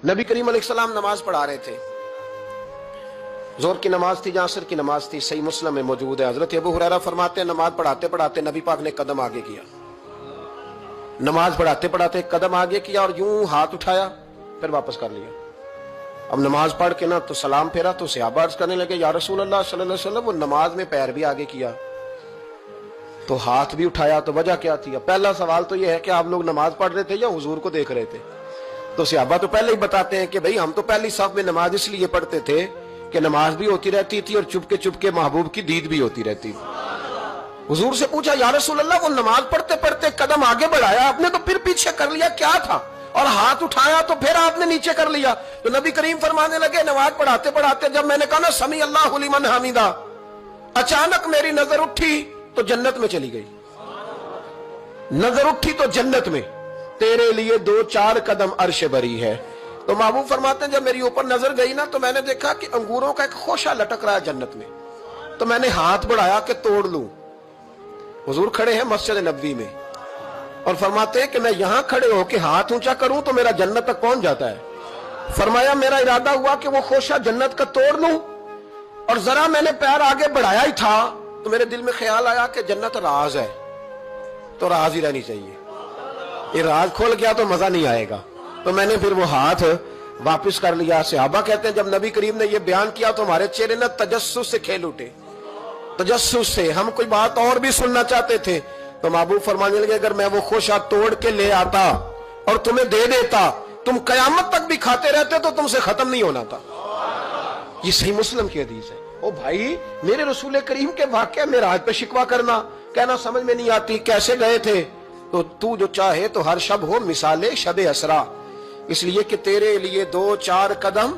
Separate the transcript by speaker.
Speaker 1: नबी करीम अलैहिस्सलाम नमाज पढ़ा रहे थे। जोर की नमाज थी या असर की नमाज थी, सही मुस्लिम में मौजूद है। हजरत अबू हुरैरा फरमाते हैं नमाज पढ़ाते पढ़ाते नबी पाक ने कदम आगे किया, नमाज पढ़ाते पढ़ाते कदम आगे किया और यूं हाथ उठाया फिर वापस कर लिया। अब नमाज पढ़ के ना तो सलाम फेरा तो सहाबा अर्ज करने लगे या रसूल अल्लाह सल्लल्लाहु अलैहि वसल्लम, वो नमाज में पैर भी आगे किया तो हाथ भी उठाया, तो वजह क्या थी? पहला सवाल तो यह है कि आप लोग नमाज पढ़ रहे थे या हुजूर को देख रहे थे? तो सहाबा तो पहले ही बताते हैं कि भाई हम तो पहली साफ में नमाज इसलिए पढ़ते थे कि नमाज भी होती रहती थी और चुपके चुपके महबूब की दीद भी होती रहती थी। हुजूर से पूछा या रसूल अल्लाह, वो नमाज पढ़ते पढ़ते कदम आगे बढ़ाया आपने तो फिर पीछे कर लिया, क्या था? और हाथ उठाया तो फिर आपने नीचे कर लिया। तो नबी करीम फरमाने लगे नमाज पढ़ाते पढ़ाते जब मैंने कहा ना समी अल्लाहु लिमन हमीदा, अचानक मेरी नजर उठी तो जन्नत में चली गई। नजर उठी तो जन्नत में, तेरे लिए 2-4 कदम अर्श बरी है। तो महबूब फरमाते हैं जब मेरी ऊपर नजर गई ना तो मैंने देखा कि अंगूरों का एक खोशा लटक रहा है जन्नत में। तो मैंने हाथ बढ़ाया कि तोड़ लूं। हुजूर खड़े हैं मस्जिद नबवी में और फरमाते हैं कि मैं यहां खड़े होकर हाथ ऊंचा करूं तो मेरा जन्नत तक पहुंच जाता है। फरमाया मेरा इरादा हुआ कि वो खोशा जन्नत का तोड़ लूं और जरा मैंने पैर आगे बढ़ाया ही था तो मेरे दिल में ख्याल आया कि जन्नत राज है तो राज ही रहनी चाहिए, ये राज खोल गया तो मजा नहीं आएगा। तो मैंने फिर वो हाथ वापस कर लिया। सहाबा कहते हैं जब नबी करीम ने ये बयान किया तो हमारे चेहरे न तजस्सुस से खेल उठे, तजस्सुस से। हम कोई बात और भी सुनना चाहते थे। तो महबूब फरमाने लगे अगर मैं वो खोशा तोड़ के ले आता और तुम्हें दे देता तुम कयामत तक भी खाते रहते तो तुमसे खत्म नहीं होना था। ये सही मुस्लिम की हदीस है। ओ भाई, मेरे रसूल करीम के वाक़या में राज पे शिकवा करना, कहना समझ में नहीं आती कैसे गए थे। तो तू जो चाहे तो हर शब हो मिसाले शबे असरा, इसलिए कि तेरे लिए 2-4 कदम